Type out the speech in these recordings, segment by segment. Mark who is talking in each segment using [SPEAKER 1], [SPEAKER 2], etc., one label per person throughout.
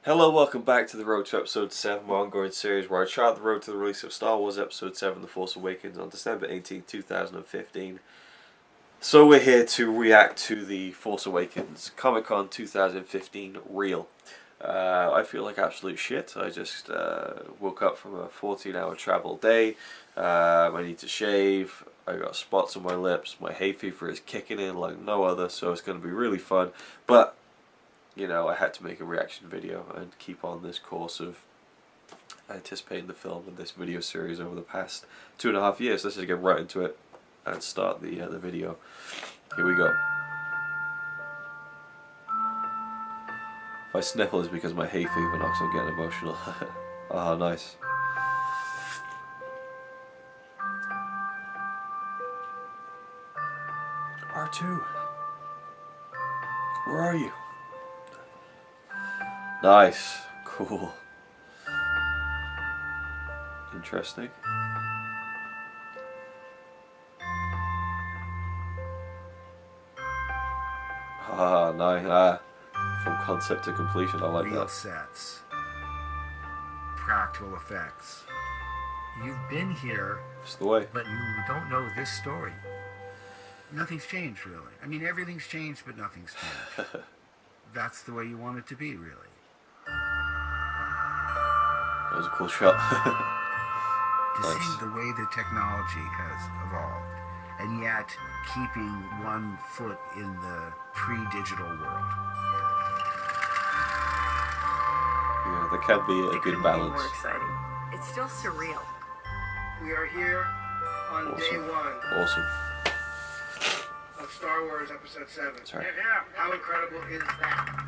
[SPEAKER 1] Hello, welcome back to the road to episode 7, my ongoing series where I chart the road to the release of Star Wars episode 7, The Force Awakens on December 18th, 2015. So we're here to react to the Force Awakens Comic-Con 2015 reel. I feel like absolute shit. I just woke up from a 14-hour travel day. I need to shave. I got spots on my lips. My hay fever is kicking in like no other, so it's going to be really fun. But you know, I had to make a reaction video and keep on this course of anticipating the film and this video series over the past 2.5 years. Let's just get right into it and start the video. Here we go. If I sniffle, it's because my hay fever knocks on getting emotional. Ah, nice. R2, where are you? Nice, cool, interesting. Ah, nice. From concept to completion, I like
[SPEAKER 2] Real
[SPEAKER 1] that.
[SPEAKER 2] sets, practical effects. You've been here,
[SPEAKER 1] It's the way.
[SPEAKER 2] but you don't know this story. Nothing's changed, really. I mean, everything's changed, but nothing's changed. That's the way you want it to be, really.
[SPEAKER 1] That was a cool shot.
[SPEAKER 2] To
[SPEAKER 1] Nice.
[SPEAKER 2] see the way the technology has evolved, and yet keeping one foot in the pre-digital world.
[SPEAKER 1] Yeah, there can be a
[SPEAKER 3] It
[SPEAKER 1] good
[SPEAKER 3] couldn't be
[SPEAKER 1] balance.
[SPEAKER 3] more exciting. It's still surreal.
[SPEAKER 4] We are here on day
[SPEAKER 1] Awesome.
[SPEAKER 4] one
[SPEAKER 1] Awesome.
[SPEAKER 4] of Star Wars Episode 7.
[SPEAKER 1] Sorry.
[SPEAKER 4] Yeah. How incredible is that?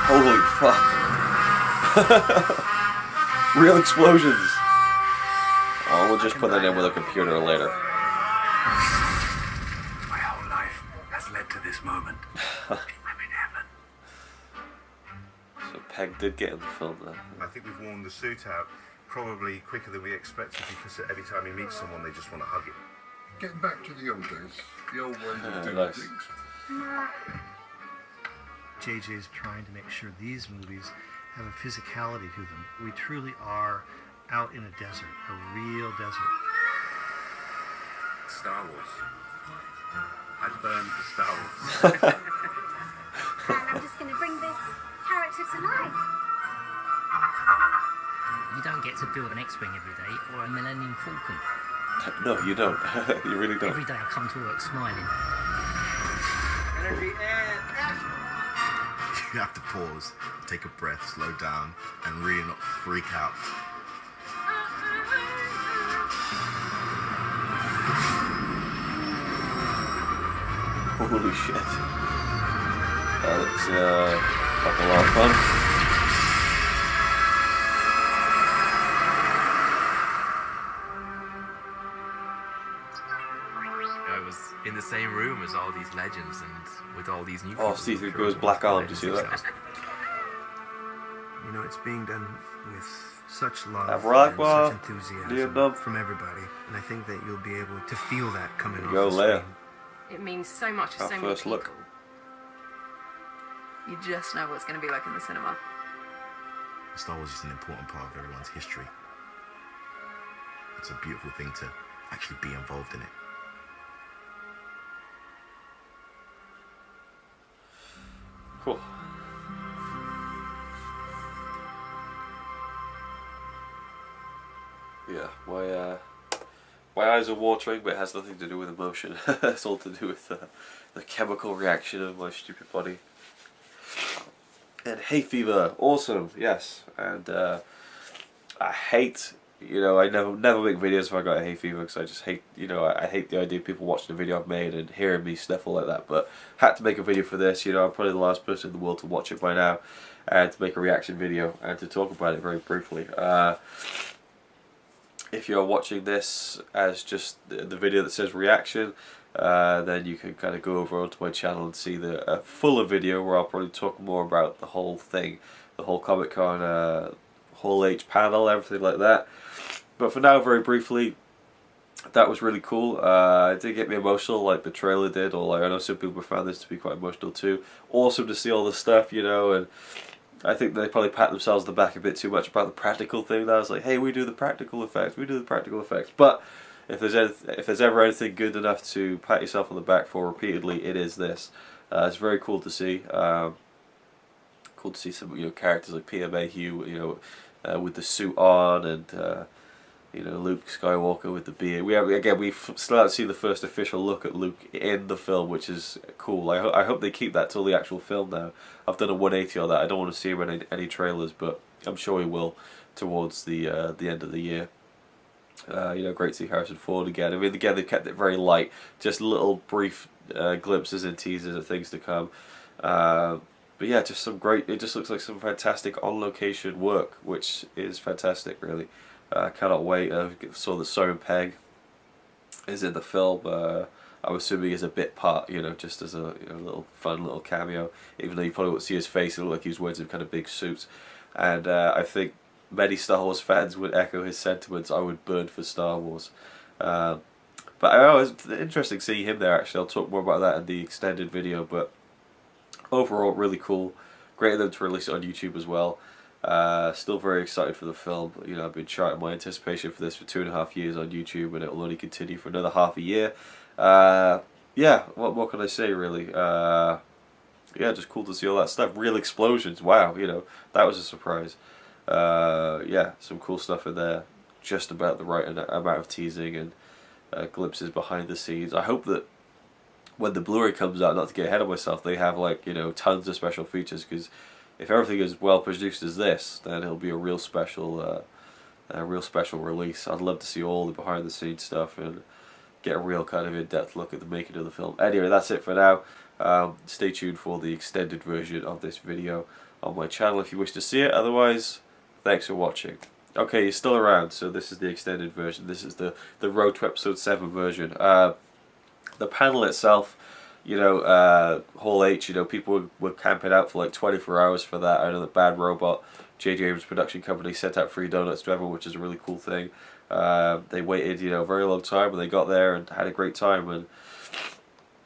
[SPEAKER 1] Holy fuck. Real explosions. Oh, we'll just put that in with a computer later.
[SPEAKER 2] My whole life has led to this moment. I'm in heaven.
[SPEAKER 1] So Peg did get in the film there.
[SPEAKER 5] I think we've worn the suit out probably quicker than we expected, because every time you meet someone they just want to hug you.
[SPEAKER 6] Getting back to the old days, the old ways of doing
[SPEAKER 1] nice.
[SPEAKER 6] things.
[SPEAKER 7] JJ is trying to make sure these movies have a physicality to them. We truly are out in a desert, a real desert.
[SPEAKER 5] Star Wars. I burn for Star Wars.
[SPEAKER 8] And I'm just going to bring this character to life.
[SPEAKER 9] You don't get to build an X-Wing every day or a Millennium Falcon.
[SPEAKER 1] No, you don't. You really don't.
[SPEAKER 9] Every day I come to work smiling.
[SPEAKER 4] Energy and action!
[SPEAKER 5] You have to pause, take a breath, slow down, and really not freak out.
[SPEAKER 1] Holy shit. That looks like a lot of fun.
[SPEAKER 10] I was in the same room as all these legends and with all these new
[SPEAKER 1] Oh,
[SPEAKER 10] people.
[SPEAKER 1] Steve,
[SPEAKER 10] who
[SPEAKER 1] it goes
[SPEAKER 10] were
[SPEAKER 1] black arm,
[SPEAKER 10] legends
[SPEAKER 1] do you see that?
[SPEAKER 10] themselves.
[SPEAKER 2] You know, it's being done with such love
[SPEAKER 1] Have rock
[SPEAKER 2] and
[SPEAKER 1] bar.
[SPEAKER 2] such enthusiasm
[SPEAKER 1] Vietnam.
[SPEAKER 2] from everybody. And I think that you'll be able to feel that coming
[SPEAKER 1] There
[SPEAKER 2] off
[SPEAKER 1] you go,
[SPEAKER 2] the
[SPEAKER 1] Leia.
[SPEAKER 2] screen.
[SPEAKER 3] It means so much to
[SPEAKER 1] Our
[SPEAKER 3] so many
[SPEAKER 1] first
[SPEAKER 3] people.
[SPEAKER 1] look.
[SPEAKER 3] You just know what's going to be like in the cinema.
[SPEAKER 5] Star Wars is an important part of everyone's history. It's a beautiful thing to actually be involved in it.
[SPEAKER 1] Cool. Yeah, my eyes are watering, but it has nothing to do with emotion. It's all to do with the chemical reaction of my stupid body. And hay fever, awesome, yes. And I hate, you know, I never make videos if I got a hay fever, because I just hate, you know, I hate the idea of people watching the video I've made and hearing me sniffle like that. But had to make a video for this. You know, I'm probably the last person in the world to watch it by now, and to make a reaction video and to talk about it very briefly. If you're watching this as just the video that says reaction, then you can kind of go over onto my channel and see the fuller video where I'll probably talk more about the whole thing, the whole Comic-Con, whole H panel, everything like that. But for now, very briefly, that was really cool. It did get me emotional like the trailer did, or like I know some people found this to be quite emotional too. Awesome to see all this stuff, you know, and I think they probably pat themselves on the back a bit too much about the practical thing. That was like, hey, we do the practical effects, we do the practical effects. But if there's ever anything good enough to pat yourself on the back for repeatedly, it is this. It's very cool to see. Cool to see some characters like Peter Mayhew, with the suit on, and Luke Skywalker with the beard. We've still haven't seen the first official look at Luke in the film, which is cool. I hope they keep that till the actual film now. I've done a 180 on that. I don't want to see him in any trailers, but I'm sure he will towards the end of the year. Great to see Harrison Ford again. I mean, again, they've kept it very light, just little brief glimpses and teasers of things to come. But yeah, just some great. It just looks like some fantastic on-location work, which is fantastic, really. Cannot wait. I saw that Simon Pegg is in the film. I'm assuming as a bit part, just as a little fun little cameo. Even though you probably won't see his face, it looked like he was wearing some kind of big suit. And I think many Star Wars fans would echo his sentiments. I would burn for Star Wars. But it's interesting seeing him there. Actually, I'll talk more about that in the extended video. But overall, really cool. Great of them to release it on YouTube as well. Still very excited for the film. I've been charting my anticipation for this for 2.5 years on YouTube, and it will only continue for another half a year. Yeah, what more can I say, really? Yeah, just cool to see all that stuff. Real explosions, wow, that was a surprise. Yeah, some cool stuff in there. Just about the right amount of teasing and glimpses behind the scenes. I hope that when the Blu-ray comes out, not to get ahead of myself, they have tons of special features, because if everything is well produced as this, then it'll be a real special release. I'd love to see all the behind the scenes stuff and get a real kind of in-depth look at the making of the film. Anyway, that's it for now. Stay tuned for the extended version of this video on my channel if you wish to see it. Otherwise, thanks for watching. Okay, you're still around, so this is the extended version. This is the Road to Episode 7 version. The panel itself, Hall H, people were camping out for like 24 hours for that. I know that Bad Robot, J.J. Abrams' production company, sent out free donuts to everyone, which is a really cool thing. They waited, a very long time, and they got there and had a great time, and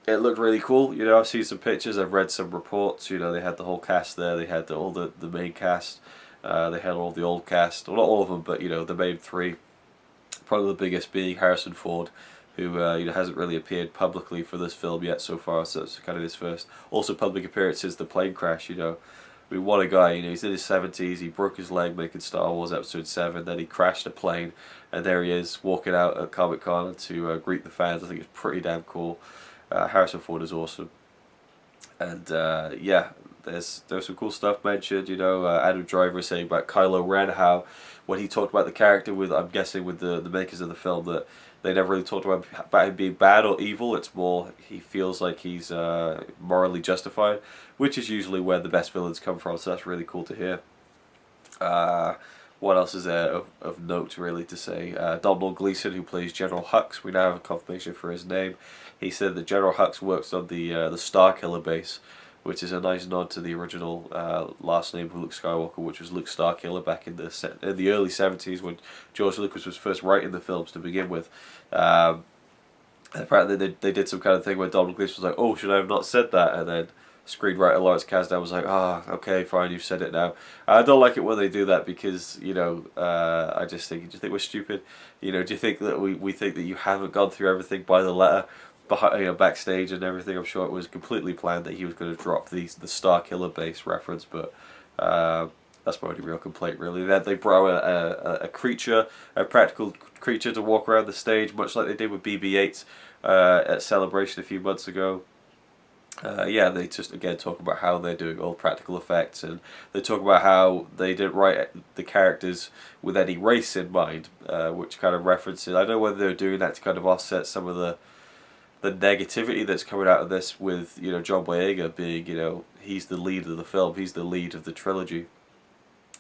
[SPEAKER 1] it looked really cool. I've seen some pictures, I've read some reports. They had the whole cast there. They had all the main cast. They had all the old cast. Well, not all of them, but the main three. Probably the biggest being Harrison Ford, who hasn't really appeared publicly for this film yet so far, so it's kind of his first also public appearance since the plane crash. What a guy. He's in his 70s, he broke his leg making Star Wars Episode 7, then he crashed a plane, and there he is walking out at Comic-Con to greet the fans. I think it's pretty damn cool. Harrison Ford is awesome. And yeah, there's some cool stuff mentioned. Adam Driver saying about Kylo Ren, how when he talked about the character with, I'm guessing with the makers of the film, that they never really talked about him being bad or evil. It's more he feels like he's morally justified, which is usually where the best villains come from, so that's really cool to hear. What else is there of note really to say? Donald Gleason, who plays General Hux, we now have a confirmation for his name. He said that General Hux works on the Starkiller base, which is a nice nod to the original last name of Luke Skywalker, which was Luke Starkiller back in the early 70s when George Lucas was first writing the films to begin with. Apparently they did some kind of thing where Donald Gleason was like, oh, should I have not said that? And then screenwriter Lawrence Kasdan was like, okay, fine, you've said it now. I don't like it when they do that because, I just think, do you think we're stupid? Do you think that we think that you haven't gone through everything by the letter? Backstage and everything, I'm sure it was completely planned that he was going to drop the Starkiller base reference, but that's my only real complaint, really. They brought a creature, a practical creature to walk around the stage, much like they did with BB-8 at Celebration a few months ago. Yeah, they just again talk about how they're doing all practical effects, and they talk about how they didn't write the characters with any race in mind, which kind of references, I don't know whether they're doing that to kind of offset some of the negativity that's coming out of this with, John Boyega being, he's the lead of the film, he's the lead of the trilogy.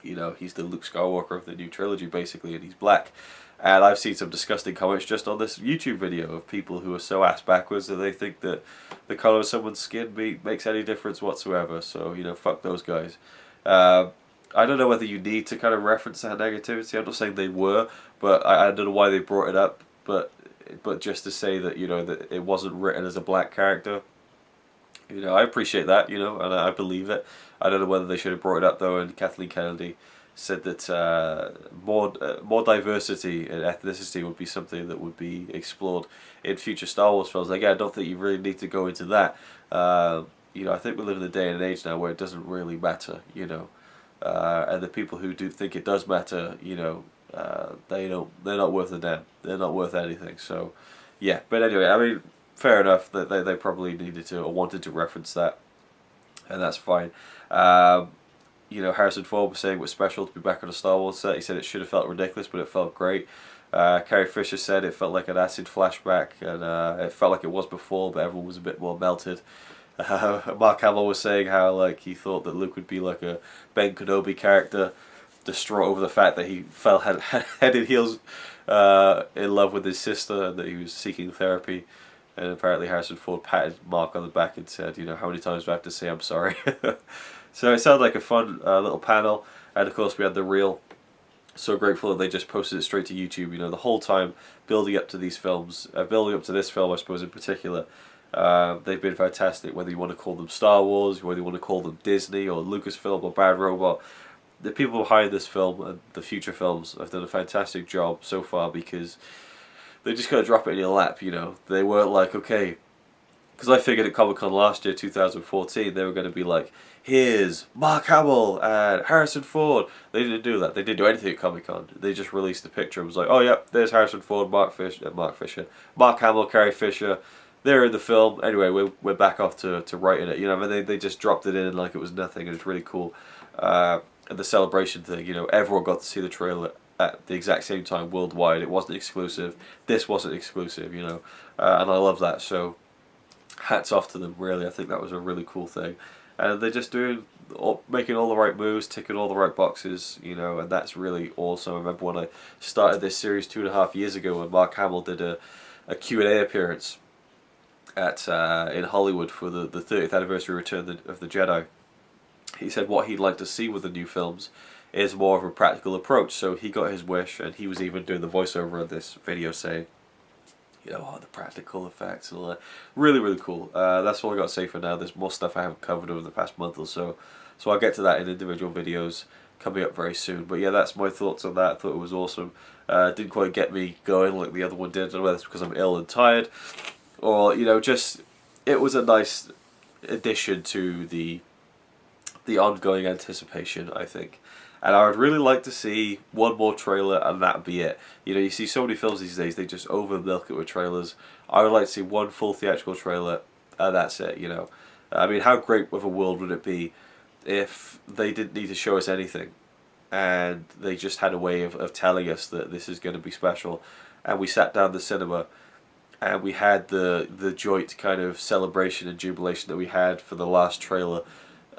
[SPEAKER 1] He's the Luke Skywalker of the new trilogy, basically, and he's black. And I've seen some disgusting comments just on this YouTube video of people who are so ass backwards that they think that the colour of someone's skin makes any difference whatsoever. So, fuck those guys. I don't know whether you need to kind of reference that negativity. I'm not saying they were, but I don't know why they brought it up. But just to say that, that it wasn't written as a black character, You know, I appreciate that, you know, and I believe it. I don't know whether they should have brought it up though, and Kathleen Kennedy said that more diversity and ethnicity would be something that would be explored in future Star Wars films. Again, I don't think you really need to go into that. You know, I think we live in a day and age now where it doesn't really matter, you know, and the people who do think it does matter, you know, they're not worth a damn. They're not worth anything. So, yeah. But anyway, I mean, fair enough that they probably needed to or wanted to reference that, and that's fine. You know, Harrison Ford was saying it was special to be back on a Star Wars set. He said it should have felt ridiculous, but it felt great. Carrie Fisher said it felt like an acid flashback, and it felt like it was before, but everyone was a bit more melted. Mark Hamill was saying how like he thought that Luke would be like a Ben Kenobi character, distraught over the fact that he fell head and heels in love with his sister, and that he was seeking therapy. And apparently Harrison Ford patted Mark on the back and said, you know, how many times do I have to say I'm sorry? So it sounded like a fun little panel. And of course we had the reel. So grateful that they just posted it straight to YouTube. You know, the whole time building up to these films, building up to this film I suppose in particular, they've been fantastic. Whether you want to call them Star Wars, whether you want to call them Disney or Lucasfilm or Bad Robot, the people behind this film and the future films have done a fantastic job so far, because they just gotta drop it in your lap, you know. They weren't like, okay, because I figured at Comic Con last year, 2014, they were going to be like, here's Mark Hamill and Harrison Ford. They didn't do that. They didn't do anything at Comic Con. They just released the picture and was like, oh yeah, there's Harrison Ford, Mark Hamill, Carrie Fisher. They're in the film. Anyway, we're back off to writing it. You know, I mean, they just dropped it in like it was nothing, and it's really cool. And the celebration thing, you know, everyone got to see the trailer at the exact same time worldwide. It wasn't exclusive. This wasn't exclusive, you know, and I love that. So hats off to them, really. I think that was a really cool thing, and they're just making all the right moves, ticking all the right boxes, you know, and that's really awesome. I remember when I started this series 2.5 years ago, when Mark Hamill did a Q&A appearance at in Hollywood for the 30th anniversary Return of the Jedi. He said what he'd like to see with the new films is more of a practical approach. So he got his wish, and he was even doing the voiceover of this video saying, you know, the practical effects and all that. Really, really cool. That's all I got to say for now. There's more stuff I haven't covered over the past month or so. So I'll get to that in individual videos coming up very soon. But yeah, that's my thoughts on that. I thought it was awesome. Didn't quite get me going like the other one did. I don't know whether it's because I'm ill and tired, or, you know, just it was a nice addition to the ongoing anticipation, I think. And I would really like to see one more trailer and that be it. You know, you see so many films these days, they just over milk it with trailers. I would like to see one full theatrical trailer and that's it, you know. I mean, how great of a world would it be if they didn't need to show us anything, and they just had a way of telling us that this is going to be special, and we sat down in the cinema and we had the joint kind of celebration and jubilation that we had for the last trailer.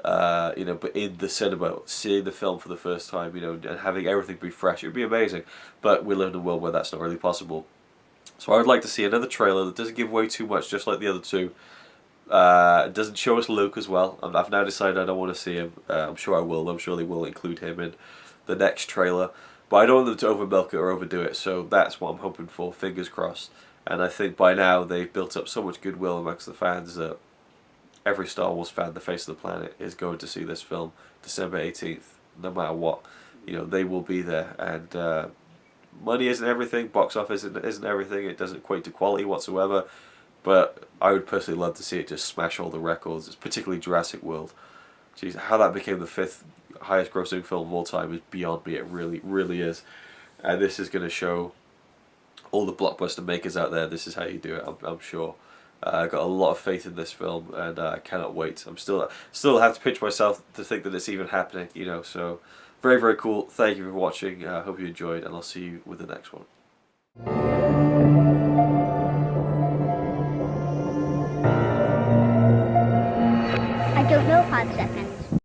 [SPEAKER 1] You know, but in the cinema, seeing the film for the first time, you know, and having everything be fresh, it would be amazing. But we live in a world where that's not really possible. So I would like to see another trailer that doesn't give away too much, just like the other two. Doesn't show us Luke as well. I've now decided I don't want to see him. I'm sure I will. I'm sure they will include him in the next trailer. But I don't want them to over milk it or overdo it. So that's what I'm hoping for. Fingers crossed. And I think by now they've built up so much goodwill amongst the fans that every Star Wars fan, the face of the planet, is going to see this film December 18th, no matter what. You know, they will be there, and money isn't everything, box office isn't everything, it doesn't equate to quality whatsoever, but I would personally love to see it just smash all the records, it's particularly Jurassic World. Jeez, how that became the 5th highest grossing film of all time is beyond me, it really, really is. And this is going to show all the blockbuster makers out there, this is how you do it, I'm sure. I got a lot of faith in this film, and I cannot wait. I'm still have to pinch myself to think that it's even happening, you know. So very, very cool. Thank you for watching. I hope you enjoyed, and I'll see you with the next one.
[SPEAKER 8] I don't know, 5 seconds.